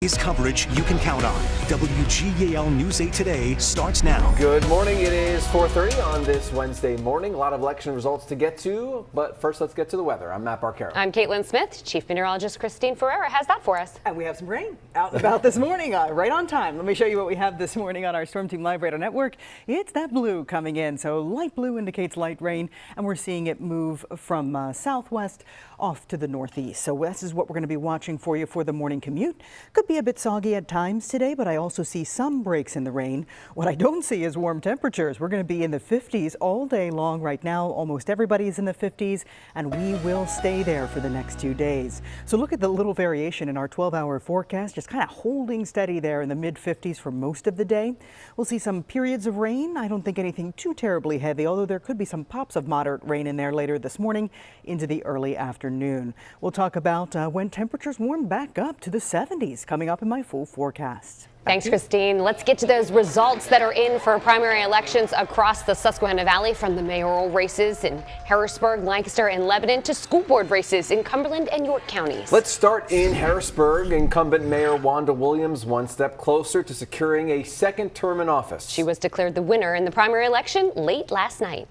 Is coverage you can count on. WGAL News 8 Today starts now. Good morning. It is 4:30 on this Wednesday morning. A lot of election results to get to, but first let's get to the weather. I'm Matt Barcaro. I'm Caitlin Smith. Chief Meteorologist Christine Ferreira has that for us. And we have some rain out and about this morning, right on time. Let me show you what we have this morning on our Storm Team Live Radar Network. It's that blue coming in, so light blue indicates light rain, and we're seeing it move from southwest off to the northeast. So this is what we're going to be watching for you for the morning commute. Could be a bit soggy at times today, but I also see some breaks in the rain. What I don't see is warm temperatures. We're going to be in the 50s all day long right now. Almost everybody's in the 50s, and we will stay there for the next 2 days. So look at the little variation in our 12-hour forecast, just kind of holding steady there in the mid-50s for most of the day. We'll see some periods of rain. I don't think anything too terribly heavy, although there could be some pops of moderate rain in there later this morning into the early afternoon. We'll talk about when temperatures warm back up to the 70s coming up in my full forecast. Thanks, Christine. Let's get to those results that are in for primary elections across the Susquehanna Valley, from the mayoral races in Harrisburg, Lancaster, and Lebanon to school board races in Cumberland and York counties. Let's start in Harrisburg. Incumbent Mayor Wanda Williams one step closer to securing a second term in office. She was declared the winner in the primary election late last night.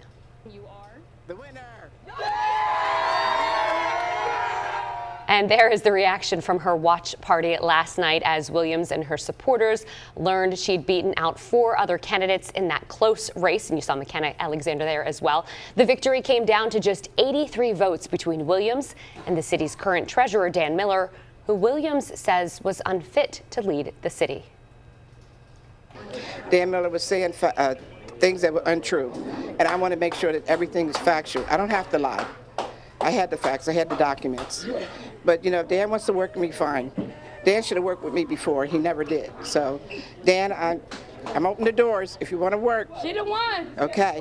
You are the winner. And there is the reaction from her watch party last night as Williams and her supporters learned she'd beaten out 4 other candidates in that close race. And you saw McKenna Alexander there as well. The victory came down to just 83 votes between Williams and the city's current treasurer, Dan Miller, who Williams says was unfit to lead the city. Dan Miller was saying things that were untrue, and I want to make sure that everything is factual. I don't have to lie. I had the facts, I had the documents. But, you know, if Dan wants to work with me, fine. Dan should have worked with me before. He never did. So, Dan, I'm open the doors if you want to work. She the one. Okay.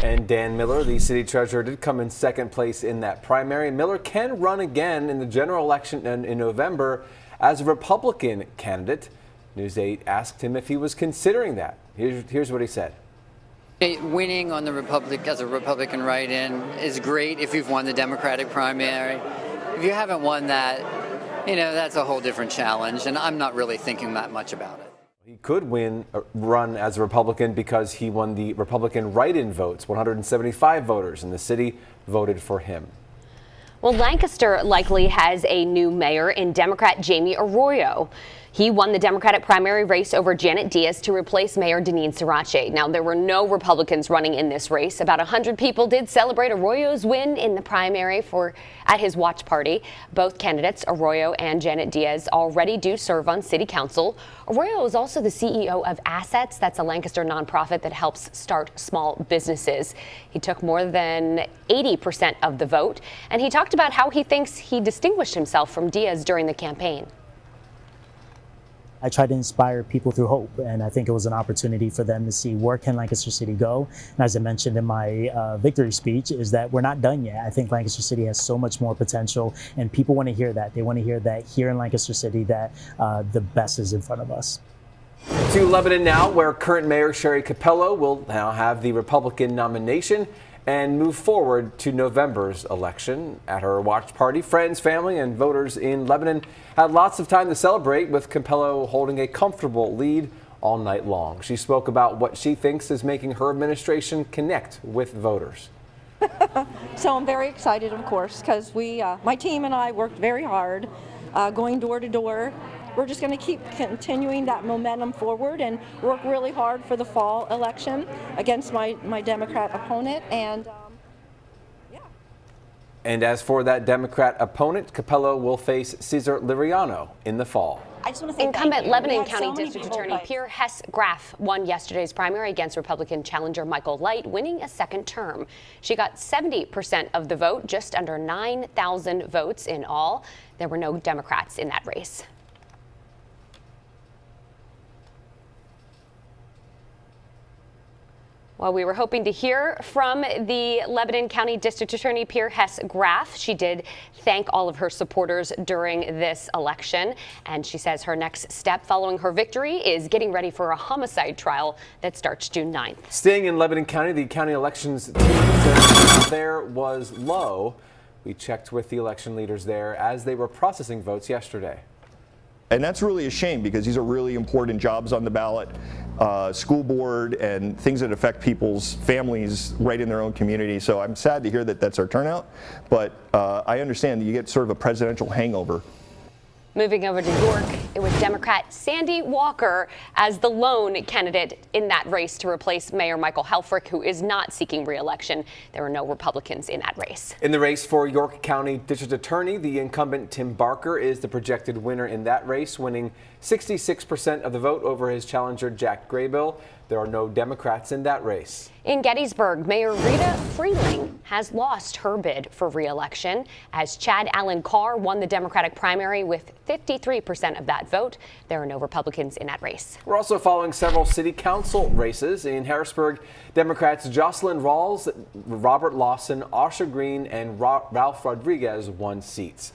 And Dan Miller, the city treasurer, did come in second place in that primary. Miller can run again in the general election in November as a Republican candidate. News 8 asked him if he was considering that. Here's what he said. Winning on the as a Republican write-in is great if you've won the Democratic primary. If you haven't won that, you know, that's a whole different challenge, and I'm not really thinking that much about it. He could run as a Republican because he won the Republican write-in votes. 175 voters in the city voted for him. Well, Lancaster likely has a new mayor in Democrat Jamie Arroyo. He won the Democratic primary race over Janet Diaz to replace Mayor Deneen Sirache. Now, there were no Republicans running in this race. About 100 people did celebrate Arroyo's win in the primary at his watch party. Both candidates, Arroyo and Janet Diaz, already do serve on city council. Arroyo is also the CEO of Assets. That's a Lancaster nonprofit that helps start small businesses. He took more than 80% of the vote, and he talked about how he thinks he distinguished himself from Diaz during the campaign. I try to inspire people through hope, and I think it was an opportunity for them to see where can Lancaster City go. And as I mentioned in my victory speech, is that we're not done yet. I think Lancaster City has so much more potential, and people want to hear that. They want to hear that here in Lancaster City that the best is in front of us. To Lebanon now, where current Mayor Sherry Capello will now have the Republican nomination and move forward to November's election. At her watch party, friends, family, and voters in Lebanon had lots of time to celebrate, with Capello holding a comfortable lead all night long. She spoke about what she thinks is making her administration connect with voters. So I'm very excited, of course, because my team and I worked very hard, going door to door. We're just going to keep continuing that momentum forward and work really hard for the fall election against my Democrat opponent. And yeah. And as for that Democrat opponent, Capello will face Cesar Liriano in the fall. Incumbent Lebanon County District Attorney Pierre Hess-Graf won yesterday's primary against Republican challenger Michael Light, winning a second term. She got 70% of the vote, just under 9,000 votes in all. There were no Democrats in that race. Well, we were hoping to hear from the Lebanon County District Attorney Pierre Hess-Graf. She did thank all of her supporters during this election, and she says her next step following her victory is getting ready for a homicide trial that starts June 9th. Staying in Lebanon County, the county elections team says there was low. We checked with the election leaders there as they were processing votes yesterday. And that's really a shame because these are really important jobs on the ballot. School board and things that affect people's families right in their own community. So I'm sad to hear that that's our turnout, but I understand that you get sort of a presidential hangover. Moving over to York, it was Democrat Sandy Walker as the lone candidate in that race to replace Mayor Michael Helfrich, who is not seeking re-election. There were no Republicans in that race. In the race for York County District Attorney, the incumbent Tim Barker is the projected winner in that race, winning 66% of the vote over his challenger Jack Graybill. There are no Democrats in that race. In Gettysburg, Mayor Rita Freeling has lost her bid for re-election as Chad Allen Carr won the Democratic primary with 53% of that vote. There are no Republicans in that race. We're also following several city council races. In Harrisburg, Democrats Jocelyn Rawls, Robert Lawson, Asha Green, and Ralph Rodriguez won seats.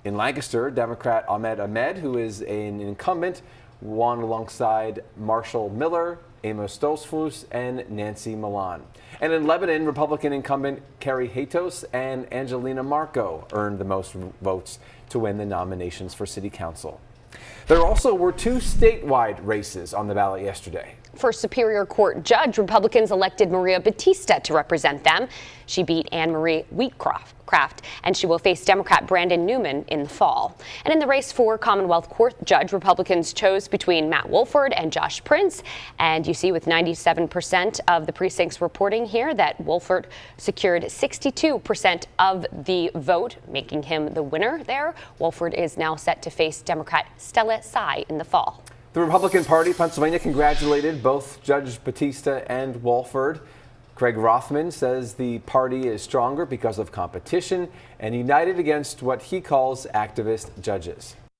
In Lancaster, Democrat Ahmed Ahmed, who is an incumbent, won alongside Marshall Miller, Amos Stolzfus, and Nancy Milan. And in Lebanon, Republican incumbent Carrie Hatos and Angelina Marco earned the most votes to win the nominations for city council. There also were two statewide races on the ballot yesterday. For Superior Court judge, Republicans elected Maria Batista to represent them. She beat Anne Marie Wheatcroft, and she will face Democrat Brandon Newman in the fall. And in the race for Commonwealth Court judge, Republicans chose between Matt Woolford and Josh Prince. And you see with 97% of the precincts reporting here that Woolford secured 62% of the vote, making him the winner there. Woolford is now set to face Democrat Stella Sy in the fall. The Republican Party, Pennsylvania, congratulated both Judge Batista and Woolford. Craig Rothman says the party is stronger because of competition and united against what he calls activist judges.